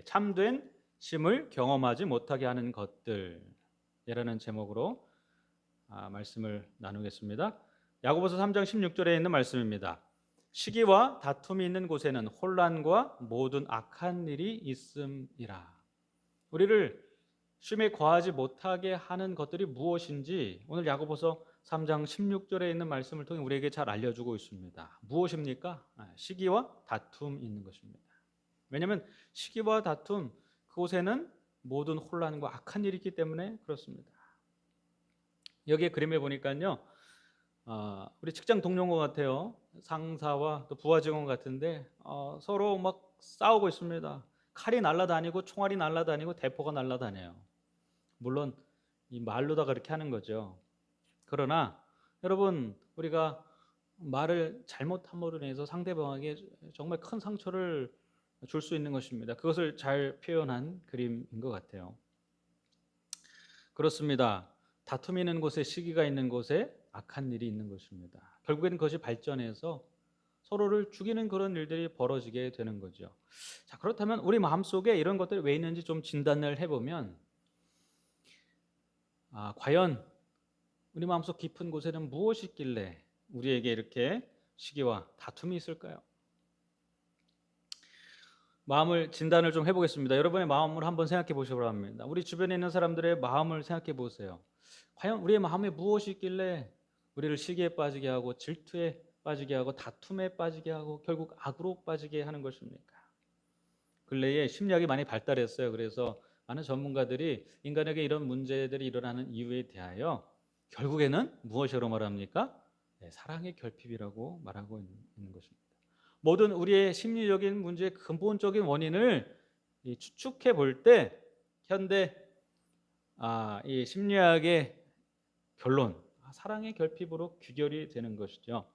참된 심을 경험하지 못하게 하는 것들이라는 제목으로 말씀을 나누겠습니다. 야고보서 3장 16절에 있는 말씀입니다. 시기와 다툼이 있는 곳에는 혼란과 모든 악한 일이 있음이라. 우리를 쉼에 거하지 못하게 하는 것들이 무엇인지 오늘 야고보서 3장 16절에 있는 말씀을 통해 우리에게 잘 알려주고 있습니다. 무엇입니까? 시기와 다툼이 있는 것입니다. 왜냐하면 시기와 다툼, 그곳에는 모든 혼란과 악한 일이 있기 때문에 그렇습니다. 여기에 그림에 보니까요, 우리 직장 동료인 것 같아요. 상사와 또 부하 직원 같은데 서로 막 싸우고 있습니다. 칼이 날아다니고 총알이 날아다니고 대포가 날아다녀요. 물론 이 말로다 그렇게 하는 거죠. 그러나 여러분, 우리가 말을 잘못함으로 인해서 상대방에게 정말 큰 상처를 줄 수 있는 것입니다. 그것을 잘 표현한 그림인 것 같아요. 그렇습니다. 다툼이 있는 곳에, 시기가 있는 곳에 악한 일이 있는 것입니다. 결국에는 그것이 발전해서 서로를 죽이는 그런 일들이 벌어지게 되는 거죠. 자, 그렇다면 우리 마음속에 이런 것들이 왜 있는지 좀 진단을 해보면 과연 우리 마음속 깊은 곳에는 무엇이 있길래 우리에게 이렇게 시기와 다툼이 있을까요? 마음을 진단을 좀 해보겠습니다. 여러분의 마음을 한번 생각해 보시기 바랍니다. 우리 주변에 있는 사람들의 마음을 생각해 보세요. 과연 우리의 마음에 무엇이 있길래 우리를 시기에 빠지게 하고 질투에 빠지게 하고 다툼에 빠지게 하고 결국 악으로 빠지게 하는 것입니까? 근래에 심리학이 많이 발달했어요. 그래서 많은 전문가들이 인간에게 이런 문제들이 일어나는 이유에 대하여 결국에는 무엇이라고 말합니까? 사랑의 결핍이라고 말하고 있는 것입니다. 모든 우리의 심리적인 문제의 근본적인 원인을 추측해 볼 때 현대 이 심리학의 결론, 사랑의 결핍으로 귀결이 되는 것이죠.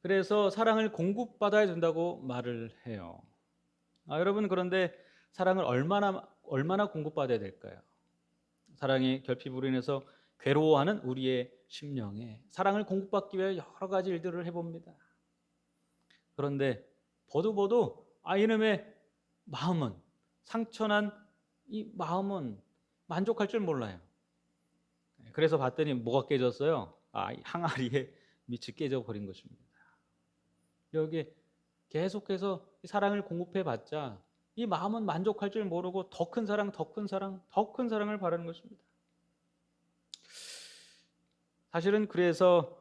그래서 사랑을 공급받아야 된다고 말을 해요. 여러분, 그런데 사랑을 얼마나 공급받아야 될까요? 사랑의 결핍으로 인해서 괴로워하는 우리의 심령에 사랑을 공급받기 위해 여러 가지 일들을 해봅니다. 그런데 보도 이놈의 마음은, 상처난 이 마음은 만족할 줄 몰라요. 그래서 봤더니 뭐가 깨졌어요? 항아리에 밑이 깨져버린 것입니다. 여기 계속해서 사랑을 공급해봤자 이 마음은 만족할 줄 모르고 더 큰 사랑, 더 큰 사랑, 더 큰 사랑을 바라는 것입니다. 사실은 그래서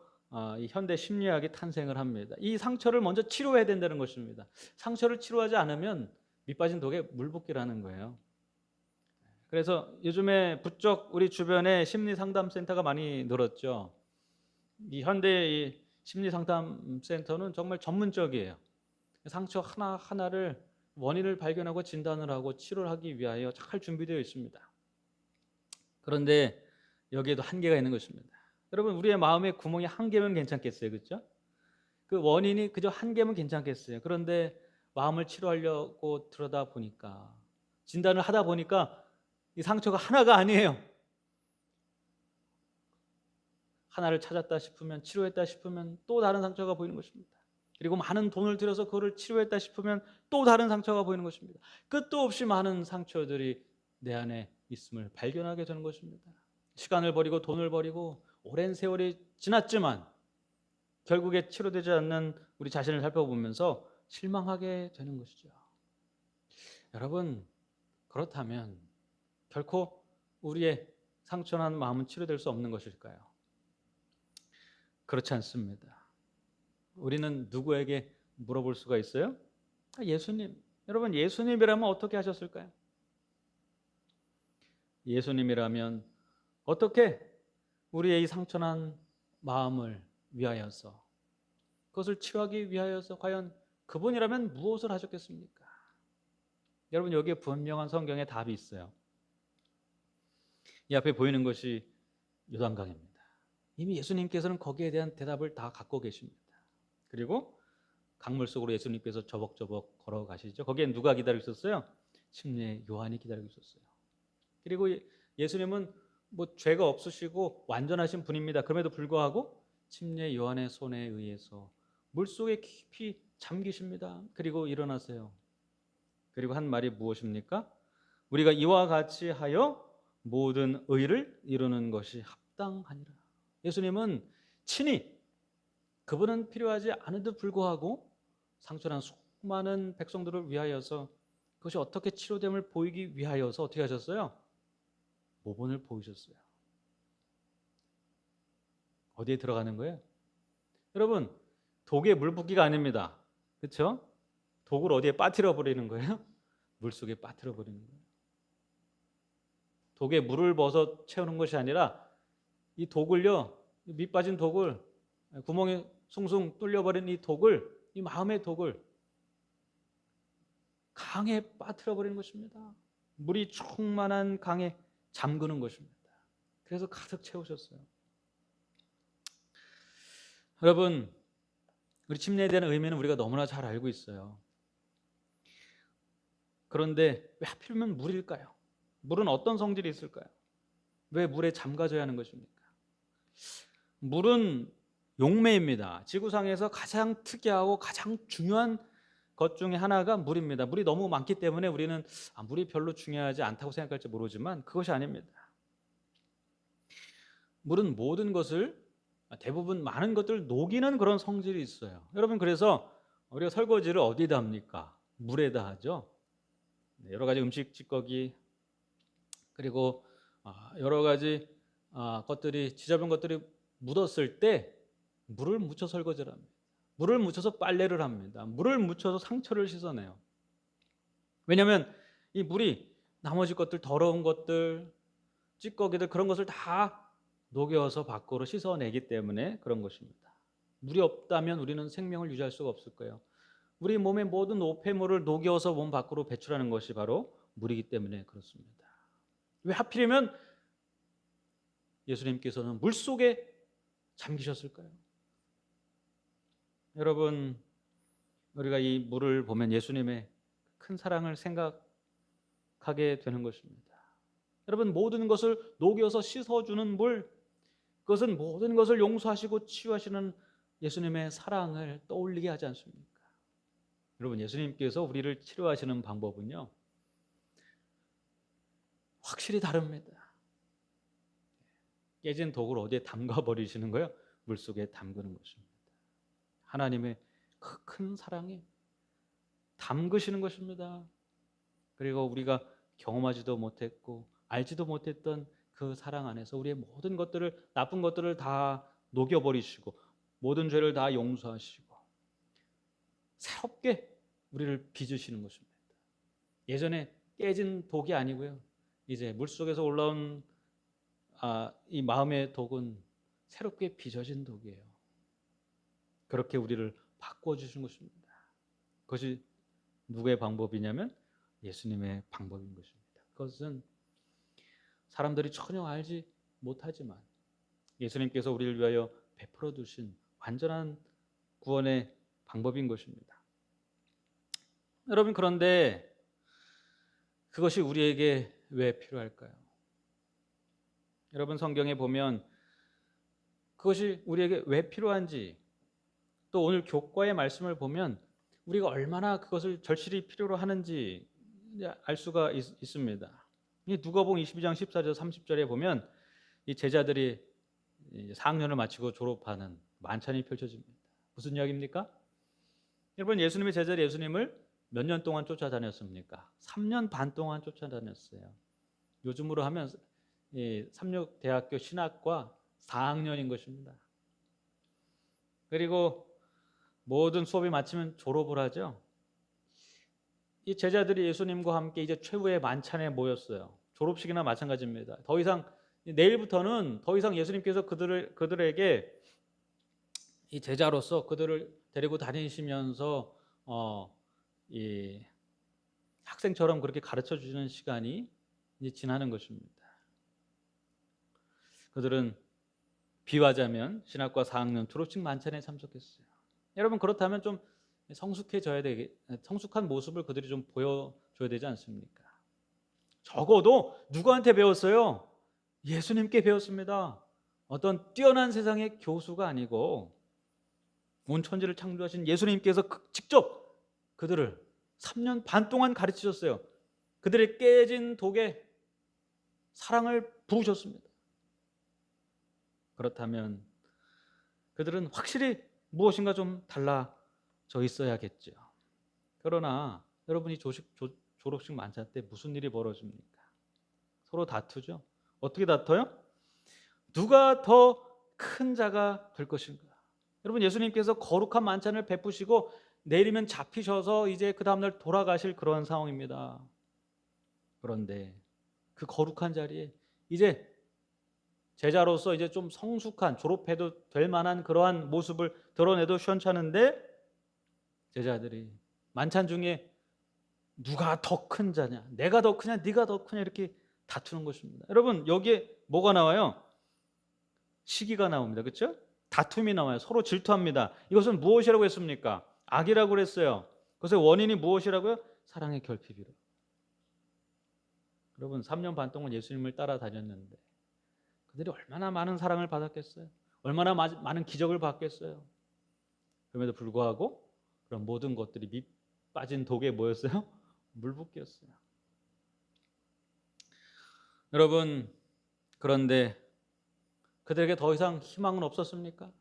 이 현대 심리학이 탄생을 합니다. 이 상처를 먼저 치료해야 된다는 것입니다. 상처를 치료하지 않으면 밑빠진 독에 물 붓기라는 거예요. 그래서 요즘에 부쩍 우리 주변에 심리 상담센터가 많이 늘었죠. 이 현대 심리 상담센터는 정말 전문적이에요. 상처 하나하나를 원인을 발견하고 진단을 하고 치료를 하기 위하여 잘 준비되어 있습니다. 그런데 여기에도 한계가 있는 것입니다. 여러분, 우리의 마음에 구멍이 한 개면 괜찮겠어요, 그렇죠? 그 원인이 그저 한 개면 괜찮겠어요. 그런데 마음을 치료하려고 들여다 보니까, 진단을 하다 보니까 이 상처가 하나가 아니에요. 하나를 찾았다 싶으면, 치료했다 싶으면 또 다른 상처가 보이는 것입니다. 그리고 많은 돈을 들여서 그거를 치료했다 싶으면 또 다른 상처가 보이는 것입니다. 끝도 없이 많은 상처들이 내 안에 있음을 발견하게 되는 것입니다. 시간을 버리고 돈을 버리고 오랜 세월이 지났지만 결국에 치료되지 않는 우리 자신을 살펴보면서 실망하게 되는 것이죠. 여러분, 그렇다면 결코 우리의 상처난 마음은 치료될 수 없는 것일까요? 그렇지 않습니다. 우리는 누구에게 물어볼 수가 있어요? 예수님. 여러분, 예수님이라면 어떻게 하셨을까요? 예수님이라면 어떻게 우리의 이 상처난 마음을 위하여서, 그것을 치유하기 위하여서 과연 그분이라면 무엇을 하셨겠습니까? 여러분, 여기에 분명한 성경의 답이 있어요. 이 앞에 보이는 것이 요단강입니다. 이미 예수님께서는 거기에 대한 대답을 다 갖고 계십니다. 그리고 강물 속으로 예수님께서 저벅저벅 걸어가시죠. 거기에 누가 기다리고 있었어요? 침례 요한이 기다리고 있었어요. 그리고 예수님은 뭐 죄가 없으시고 완전하신 분입니다. 그럼에도 불구하고 침례 요한의 손에 의해서 물속에 깊이 잠기십니다. 그리고 일어나세요. 그리고 한 말이 무엇입니까? 우리가 이와 같이 하여 모든 의를 이루는 것이 합당하니라. 예수님은 친히 그분은 필요하지 않은데도 불구하고 상처난 수많은 백성들을 위하여서 그것이 어떻게 치료됨을 보이기 위하여서 어떻게 하셨어요? 모본을 보이셨어요. 어디에 들어가는 거예요? 여러분, 독에 물 붓기가 아닙니다. 그렇죠? 독을 어디에 빠뜨려 버리는 거예요? 물속에 빠뜨려 버리는 거예요. 독에 물을 벗어 채우는 것이 아니라 이 독을요, 밑 빠진 독을, 구멍에 숭숭 뚫려버린 이 독을, 이 마음의 독을 강에 빠뜨려 버리는 것입니다. 물이 충만한 강에 잠그는 것입니다. 그래서 가득 채우셨어요. 여러분, 우리 침례에 대한 의미는 우리가 너무나 잘 알고 있어요. 그런데 왜 하필이면 물일까요? 물은 어떤 성질이 있을까요? 왜 물에 잠가져야 하는 것입니까? 물은 용매입니다. 지구상에서 가장 특이하고 가장 중요한 것 중에 하나가 물입니다. 물이 너무 많기 때문에 우리는 물이 별로 중요하지 않다고 생각할지 모르지만 그것이 아닙니다. 물은 모든 것을, 대부분 많은 것들을 녹이는 그런 성질이 있어요. 여러분, 그래서 우리가 설거지를 어디다 합니까? 물에다 하죠. 여러 가지 음식 찌꺼기, 그리고 여러 가지 것들이, 지저분 것들이 묻었을 때 물을 묻혀 설거지를 합니다. 물을 묻혀서 빨래를 합니다. 물을 묻혀서 상처를 씻어내요. 왜냐하면 이 물이 나머지 것들, 더러운 것들, 찌꺼기들, 그런 것을 다 녹여서 밖으로 씻어내기 때문에 그런 것입니다. 물이 없다면 우리는 생명을 유지할 수가 없을 거예요. 우리 몸의 모든 노폐물을 녹여서 몸 밖으로 배출하는 것이 바로 물이기 때문에 그렇습니다. 왜 하필이면 예수님께서는 물속에 잠기셨을까요? 여러분, 우리가 이 물을 보면 예수님의 큰 사랑을 생각하게 되는 것입니다. 여러분, 모든 것을 녹여서 씻어주는 물, 그것은 모든 것을 용서하시고 치유하시는 예수님의 사랑을 떠올리게 하지 않습니까? 여러분, 예수님께서 우리를 치료하시는 방법은요, 확실히 다릅니다. 깨진 독을 어디에 담가 버리시는 거예요? 물속에 담그는 것입니다. 하나님의 그 큰 사랑에 담그시는 것입니다. 그리고 우리가 경험하지도 못했고 알지도 못했던 그 사랑 안에서 우리의 모든 것들을, 나쁜 것들을 다 녹여버리시고 모든 죄를 다 용서하시고 새롭게 우리를 빚으시는 것입니다. 예전에 깨진 독이 아니고요, 이제 물속에서 올라온 이 마음의 독은 새롭게 빚어진 독이에요. 그렇게 우리를 바꿔주신 것입니다. 그것이 누구의 방법이냐면 예수님의 방법인 것입니다. 그것은 사람들이 전혀 알지 못하지만 예수님께서 우리를 위하여 베풀어 두신 완전한 구원의 방법인 것입니다. 여러분, 그런데 그것이 우리에게 왜 필요할까요? 여러분, 성경에 보면 그것이 우리에게 왜 필요한지, 또 오늘 교과의 말씀을 보면 우리가 얼마나 그것을 절실히 필요로 하는지 알 수가 있습니다. 누가복음 22장 14절 30절에 보면 이 제자들이 4학년을 마치고 졸업하는 만찬이 펼쳐집니다. 무슨 이야기입니까? 여러분, 예수님의 제자들이 예수님을 몇 년 동안 쫓아다녔습니까? 3년 반 동안 쫓아다녔어요. 요즘으로 하면 삼육대학교 신학과 4학년인 것입니다. 그리고 모든 수업이 마치면 졸업을 하죠. 이 제자들이 예수님과 함께 이제 최후의 만찬에 모였어요. 졸업식이나 마찬가지입니다. 더 이상, 내일부터는 더 이상 예수님께서 그들에게 이 제자로서 그들을 데리고 다니시면서 이 학생처럼 그렇게 가르쳐 주시는 시간이 이제 지나는 것입니다. 그들은 비유하자면 신학과 4학년 졸업식 만찬에 참석했어요. 여러분, 그렇다면 좀 성숙한 모습을 그들이 좀 보여줘야 되지 않습니까? 적어도 누구한테 배웠어요? 예수님께 배웠습니다. 어떤 뛰어난 세상의 교수가 아니고 온 천지를 창조하신 예수님께서 직접 그들을 3년 반 동안 가르치셨어요. 그들의 깨진 독에 사랑을 부으셨습니다. 그렇다면 그들은 확실히 무엇인가 좀 달라져 있어야겠죠. 그러나 여러분이 졸업식 만찬 때 무슨 일이 벌어집니까? 서로 다투죠. 어떻게 다퉈요? 누가 더 큰 자가 될 것인가? 여러분, 예수님께서 거룩한 만찬을 베푸시고 내일이면 잡히셔서 이제 그 다음날 돌아가실 그런 상황입니다. 그런데 그 거룩한 자리에 이제 제자로서 이제 좀 성숙한, 졸업해도 될 만한 그러한 모습을 드러내도 시원찮은데, 제자들이 만찬 중에 누가 더 큰 자냐, 내가 더 크냐, 네가 더 크냐, 이렇게 다투는 것입니다. 여러분, 여기에 뭐가 나와요? 시기가 나옵니다. 그렇죠? 다툼이 나와요. 서로 질투합니다. 이것은 무엇이라고 했습니까? 악이라고 그랬어요. 그것의 원인이 무엇이라고요? 사랑의 결핍이라. 여러분, 3년 반 동안 예수님을 따라다녔는데 그들이 얼마나 많은 사랑을 받았겠어요? 얼마나 많은 기적을 받겠어요? 그럼에도 불구하고 그런 모든 것들이 밑 빠진 독에 뭐였어요? 물붓기였어요. 여러분, 그런데 그들에게 더 이상 희망은 없었습니까?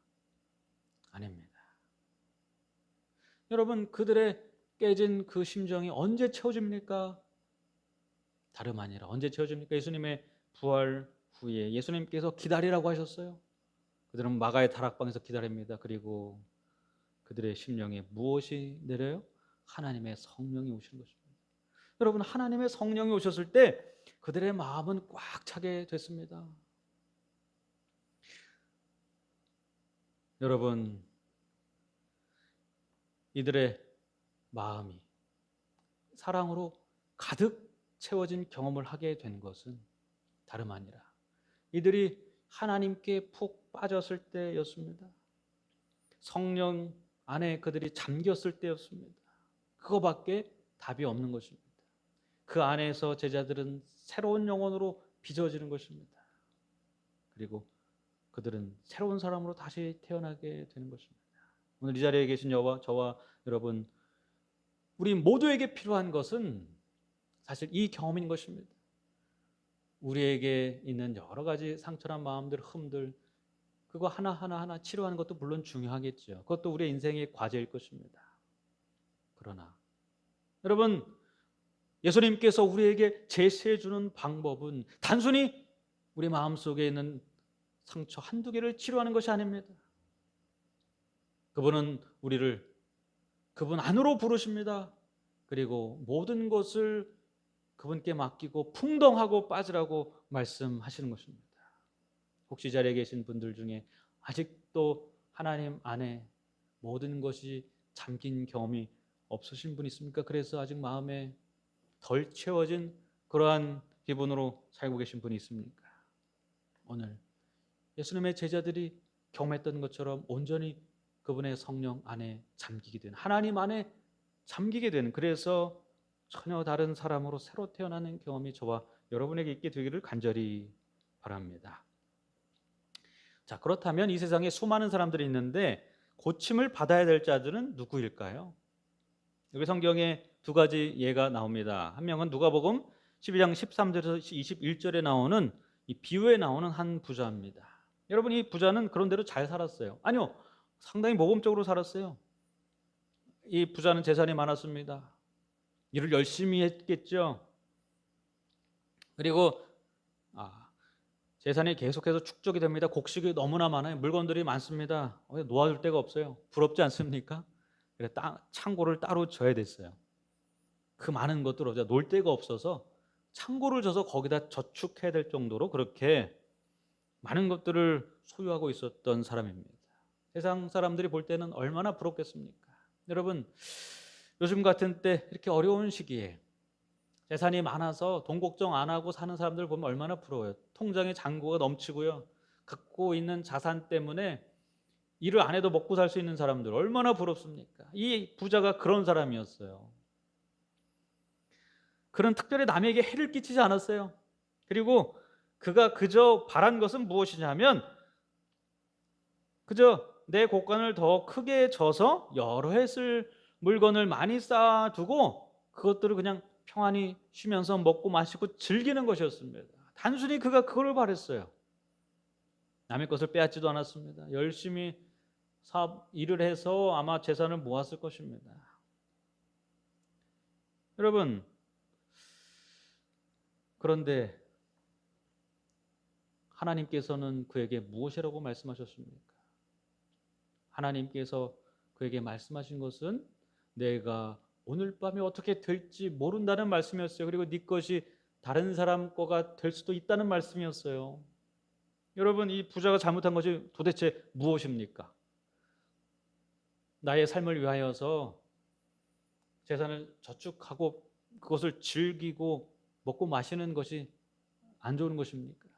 아닙니다. 여러분, 그들의 깨진 그 심정이 언제 채워집니까? 다름 아니라 언제 채워집니까? 예수님의 부활 후에 예수님께서 기다리라고 하셨어요. 그들은 마가의 다락방에서 기다립니다. 그리고 그들의 심령에 무엇이 내려요? 하나님의 성령이 오시는 것입니다. 여러분, 하나님의 성령이 오셨을 때 그들의 마음은 꽉 차게 됐습니다. 여러분, 이들의 마음이 사랑으로 가득 채워진 경험을 하게 된 것은 다름 아니라 이들이 하나님께 푹 빠졌을 때였습니다. 성령 안에 그들이 잠겼을 때였습니다. 그거밖에 답이 없는 것입니다. 그 안에서 제자들은 새로운 영혼으로 빚어지는 것입니다. 그리고 그들은 새로운 사람으로 다시 태어나게 되는 것입니다. 오늘 이 자리에 계신 저와 여러분, 우리 모두에게 필요한 것은 사실 이 경험인 것입니다. 우리에게 있는 여러 가지 상처난 마음들, 흠들, 그거 하나하나 치료하는 것도 물론 중요하겠죠. 그것도 우리의 인생의 과제일 것입니다. 그러나 여러분, 예수님께서 우리에게 제시해 주는 방법은 단순히 우리 마음속에 있는 상처 한두 개를 치료하는 것이 아닙니다. 그분은 우리를 그분 안으로 부르십니다. 그리고 모든 것을 그분께 맡기고 풍덩하고 빠지라고 말씀하시는 것입니다. 혹시 자리에 계신 분들 중에 아직도 하나님 안에 모든 것이 잠긴 경험이 없으신 분 있습니까? 그래서 아직 마음에 덜 채워진 그러한 기분으로 살고 계신 분이 있습니까? 오늘 예수님의 제자들이 경험했던 것처럼 온전히 그분의 성령 안에 잠기게 되는, 하나님 안에 잠기게 되는, 그래서 전혀 다른 사람으로 새로 태어나는 경험이 저와 여러분에게 있게 되기를 간절히 바랍니다. 자, 그렇다면 이 세상에 수많은 사람들이 있는데 고침을 받아야 될 자들은 누구일까요? 여기 성경에 두 가지 예가 나옵니다. 한 명은 누가복음 12장 13절에서 21절에 나오는 이 비유에 나오는 한 부자입니다. 여러분, 이 부자는 그런대로 잘 살았어요? 아니요, 상당히 모범적으로 살았어요. 이 부자는 재산이 많았습니다. 일을 열심히 했겠죠. 그리고 재산이 계속해서 축적이 됩니다. 곡식이 너무나 많아요. 물건들이 많습니다. 놓아줄 데가 없어요. 부럽지 않습니까? 그래서 창고를 따로 져야 됐어요. 그 많은 것들을 놓을 데가 없어서 창고를 져서 거기다 저축해야 될 정도로 그렇게 많은 것들을 소유하고 있었던 사람입니다. 세상 사람들이 볼 때는 얼마나 부럽겠습니까? 여러분, 요즘 같은 때 이렇게 어려운 시기에 재산이 많아서 돈 걱정 안 하고 사는 사람들 보면 얼마나 부러워요. 통장에 잔고가 넘치고요. 갖고 있는 자산 때문에 일을 안 해도 먹고 살 수 있는 사람들 얼마나 부럽습니까? 이 부자가 그런 사람이었어요. 그런 특별히 남에게 해를 끼치지 않았어요. 그리고 그가 그저 바란 것은 무엇이냐면 그저 내 곡간을 더 크게 져서 여러 해 쓸 물건을 많이 쌓아두고 그것들을 그냥 평안히 쉬면서 먹고 마시고 즐기는 것이었습니다. 단순히 그가 그걸 바랬어요. 남의 것을 빼앗지도 않았습니다. 열심히 사업 일을 해서 아마 재산을 모았을 것입니다. 여러분, 그런데 하나님께서는 그에게 무엇이라고 말씀하셨습니까? 하나님께서 그에게 말씀하신 것은 내가 오늘 밤에 어떻게 될지 모른다는 말씀이었어요. 그리고 네 것이 다른 사람 거가 될 수도 있다는 말씀이었어요. 여러분, 이 부자가 잘못한 것이 도대체 무엇입니까? 나의 삶을 위하여서 재산을 저축하고 그것을 즐기고 먹고 마시는 것이 안 좋은 것입니까?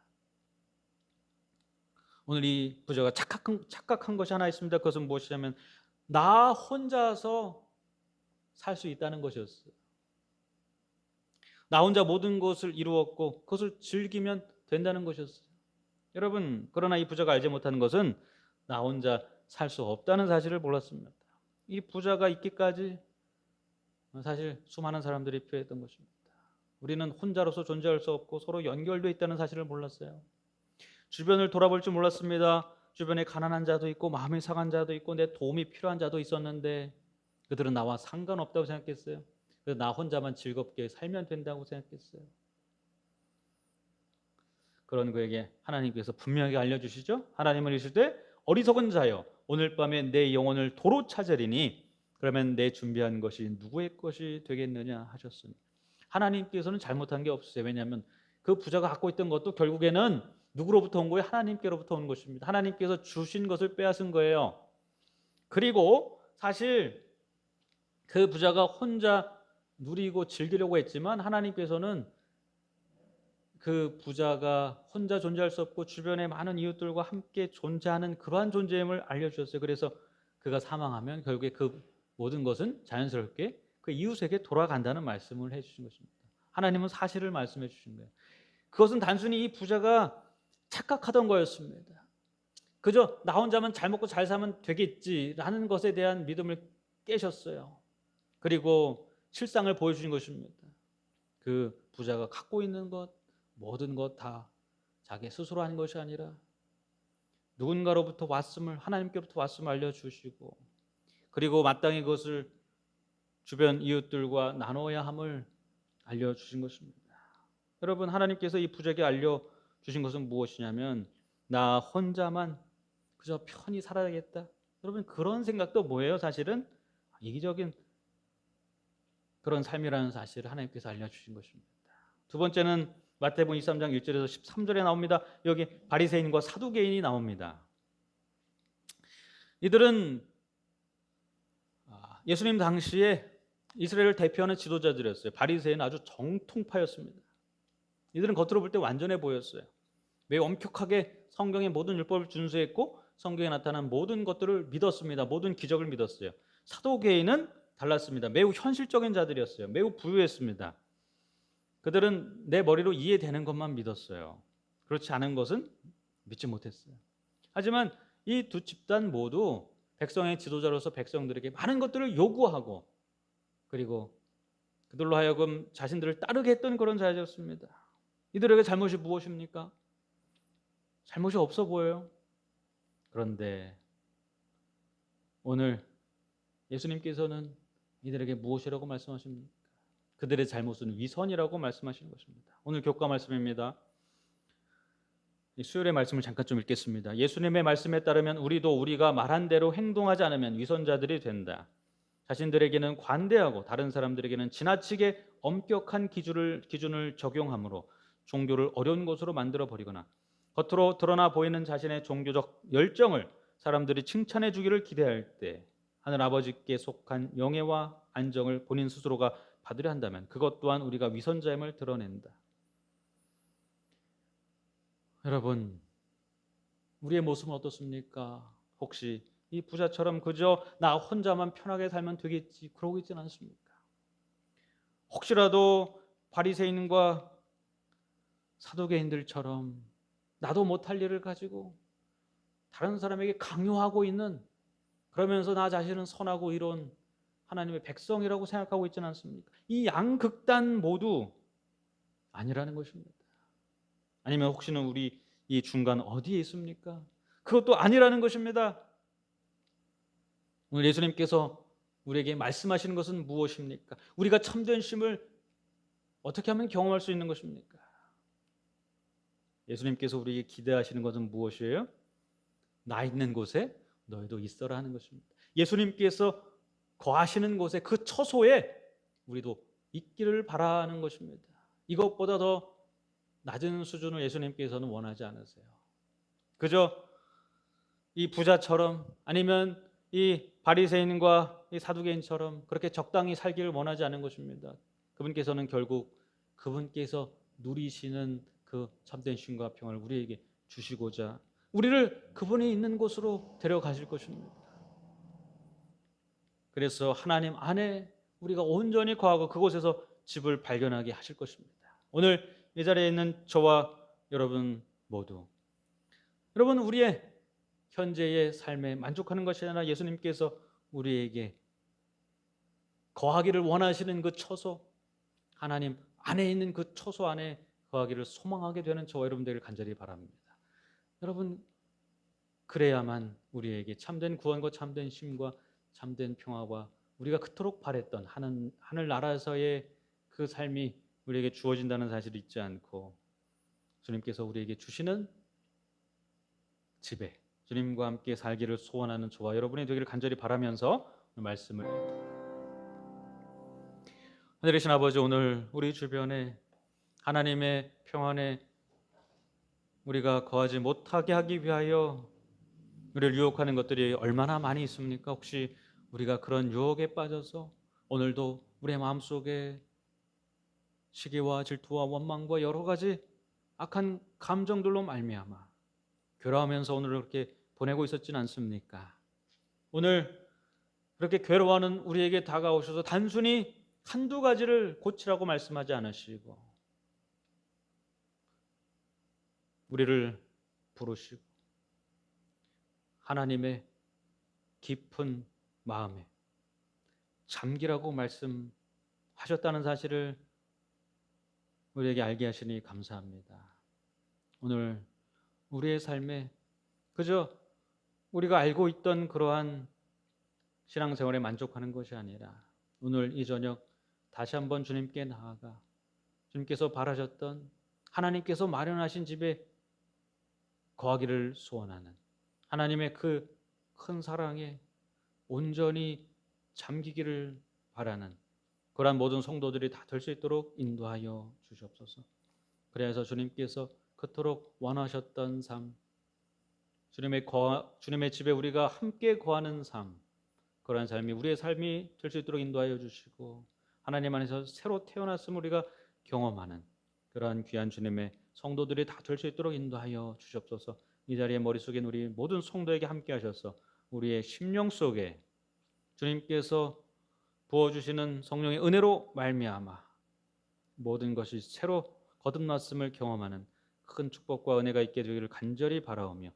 오늘 이 부자가 착각한 것이 하나 있습니다. 그것은 무엇이냐면 나 혼자서 살 수 있다는 것이었어요. 나 혼자 모든 것을 이루었고 그것을 즐기면 된다는 것이었어요. 여러분, 그러나 이 부자가 알지 못하는 것은 나 혼자 살 수 없다는 사실을 몰랐습니다. 이 부자가 있기까지 사실 수많은 사람들이 필요했던 것입니다. 우리는 혼자로서 존재할 수 없고 서로 연결되어 있다는 사실을 몰랐어요. 주변을 돌아볼 줄 몰랐습니다. 주변에 가난한 자도 있고 마음이 상한 자도 있고 내 도움이 필요한 자도 있었는데 그들은 나와 상관없다고 생각했어요. 그래서 나 혼자만 즐겁게 살면 된다고 생각했어요. 그런 그에게 하나님께서 분명하게 알려주시죠. 하나님은 이르실 때 어리석은 자여 오늘 밤에 내 영혼을 도로 찾으리니 그러면 내 준비한 것이 누구의 것이 되겠느냐 하셨으니 하나님께서는 잘못한 게 없으세요. 왜냐하면 그 부자가 갖고 있던 것도 결국에는 누구로부터 온 거예요? 하나님께로부터 온 것입니다. 하나님께서 주신 것을 빼앗은 거예요. 그리고 사실 그 부자가 혼자 누리고 즐기려고 했지만 하나님께서는 그 부자가 혼자 존재할 수 없고 주변의 많은 이웃들과 함께 존재하는 그러한 존재임을 알려주셨어요. 그래서 그가 사망하면 결국에 그 모든 것은 자연스럽게 그 이웃에게 돌아간다는 말씀을 해주신 것입니다. 하나님은 사실을 말씀해 주신 거예요. 그것은 단순히 이 부자가 착각하던 거였습니다. 그저 나 혼자만 잘 먹고 잘 살면 되겠지라는 것에 대한 믿음을 깨셨어요. 그리고 실상을 보여주신 것입니다. 그 부자가 갖고 있는 것 모든 것 다 자기 스스로 한 것이 아니라 누군가로부터 왔음을 하나님께로부터 왔음을 알려주시고 그리고 마땅히 그것을 주변 이웃들과 나눠야 함을 알려주신 것입니다. 여러분, 하나님께서 이 부자에게 알려주신 것은 무엇이냐면 나 혼자만 그저 편히 살아야겠다. 여러분, 그런 생각도 뭐예요? 사실은 이기적인 그런 삶이라는 사실을 하나님께서 알려주신 것입니다. 두 번째는 마태복음 23장 1절에서 13절에 나옵니다. 여기 바리새인과 사두개인이 나옵니다. 이들은 예수님 당시에 이스라엘을 대표하는 지도자들이었어요. 바리새인은 아주 정통파였습니다. 이들은 겉으로 볼 때 완전해 보였어요. 매우 엄격하게 성경의 모든 율법을 준수했고 성경에 나타난 모든 것들을 믿었습니다. 모든 기적을 믿었어요. 사두개인은 달랐습니다. 매우 현실적인 자들이었어요. 매우 부유했습니다. 그들은 내 머리로 이해되는 것만 믿었어요. 그렇지 않은 것은 믿지 못했어요. 하지만 이 두 집단 모두 백성의 지도자로서 백성들에게 많은 것들을 요구하고 그리고 그들로 하여금 자신들을 따르게 했던 그런 자였습니다. 이들에게 잘못이 무엇입니까? 잘못이 없어 보여요. 그런데 오늘 예수님께서는 이들에게 무엇이라고 말씀하십니까? 그들의 잘못은 위선이라고 말씀하시는 것입니다. 오늘 교과 말씀입니다. 수요일의 말씀을 잠깐 좀 읽겠습니다. 예수님의 말씀에 따르면 우리도 우리가 말한 대로 행동하지 않으면 위선자들이 된다. 자신들에게는 관대하고 다른 사람들에게는 지나치게 엄격한 기준을 적용함으로 종교를 어려운 것으로 만들어 버리거나 겉으로 드러나 보이는 자신의 종교적 열정을 사람들이 칭찬해 주기를 기대할 때 하늘 아버지께 속한 영예와 안정을 본인 스스로가 받으려 한다면 그것 또한 우리가 위선자임을 드러낸다. 여러분, 우리의 모습은 어떻습니까? 혹시 이 부자처럼 그저 나 혼자만 편하게 살면 되겠지 그러고 있지는 않습니까? 혹시라도 바리새인과 사두개인들처럼 나도 못할 일을 가지고 다른 사람에게 강요하고 있는 그러면서 나 자신은 선하고 이런 하나님의 백성이라고 생각하고 있지는 않습니까? 이 양극단 모두 아니라는 것입니다. 아니면 혹시는 우리 이 중간 어디에 있습니까? 그것도 아니라는 것입니다. 오늘 예수님께서 우리에게 말씀하시는 것은 무엇입니까? 우리가 참된 쉼을 어떻게 하면 경험할 수 있는 것입니까? 예수님께서 우리에게 기대하시는 것은 무엇이에요? 나 있는 곳에 너희도 있어라 하는 것입니다. 예수님께서 거하시는 곳에 그 처소에 우리도 있기를 바라는 것입니다. 이것보다 더 낮은 수준을 예수님께서는 원하지 않으세요. 그저 이 부자처럼 아니면 이 바리새인과 이 사두개인처럼 그렇게 적당히 살기를 원하지 않은 것입니다. 그분께서는 결국 그분께서 누리시는 그 참된 쉼과 평안을 우리에게 주시고자 우리를 그분이 있는 곳으로 데려가실 것입니다. 그래서 하나님 안에 우리가 온전히 거하고 그곳에서 집을 발견하게 하실 것입니다. 오늘 이 자리에 있는 저와 여러분 모두 여러분 우리의 현재의 삶에 만족하는 것이 아니라 예수님께서 우리에게 거하기를 원하시는 그 처소 하나님 안에 있는 그 처소 안에 거하기를 소망하게 되는 저와 여러분 되기를 간절히 바랍니다. 여러분 그래야만 우리에게 참된 구원과 참된 쉼과 참된 평화와 우리가 그토록 바랬던 하늘나라에서의 그 삶이 우리에게 주어진다는 사실을 잊지 않고 주님께서 우리에게 주시는 집에 주님과 함께 살기를 소원하는 저와 여러분이 되기를 간절히 바라면서 말씀을 하늘이신 아버지 오늘 우리 주변에 하나님의 평안에 우리가 거하지 못하게 하기 위하여 우리를 유혹하는 것들이 얼마나 많이 있습니까? 혹시 우리가 그런 유혹에 빠져서 오늘도 우리의 마음속에 시기와 질투와 원망과 여러 가지 악한 감정들로 말미암아 괴로워하면서 오늘을 그렇게 보내고 있었지는 않습니까? 오늘 그렇게 괴로워하는 우리에게 다가오셔서 단순히 한두 가지를 고치라고 말씀하지 않으시고 우리를 부르시고 하나님의 깊은 마음에 잠기라고 말씀하셨다는 사실을 우리에게 알게 하시니 감사합니다. 오늘 우리의 삶에 그저 우리가 알고 있던 그러한 신앙생활에 만족하는 것이 아니라 오늘 이 저녁 다시 한번 주님께 나아가 주님께서 바라셨던 하나님께서 마련하신 집에 거하기를 소원하는 하나님의 그 큰 사랑에 온전히 잠기기를 바라는 그러한 모든 성도들이 다 될 수 있도록 인도하여 주시옵소서. 그래서 주님께서 그토록 원하셨던 삶 주님의 집에 우리가 함께 거하는 삶 그러한 삶이 우리의 삶이 될 수 있도록 인도하여 주시고 하나님 안에서 새로 태어났음을 우리가 경험하는 그러한 귀한 주님의 성도들이 다 될 수 있도록 인도하여 주시옵소서. 이 자리에 머릿속에 우리 모든 성도에게 함께 하셔서 우리의 심령 속에 주님께서 부어주시는 성령의 은혜로 말미암아 모든 것이 새로 거듭났음을 경험하는 큰 축복과 은혜가 있게 되기를 간절히 바라오며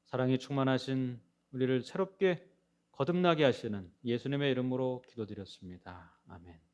사랑이 충만하신 우리를 새롭게 거듭나게 하시는 예수님의 이름으로 기도드렸습니다. 아멘.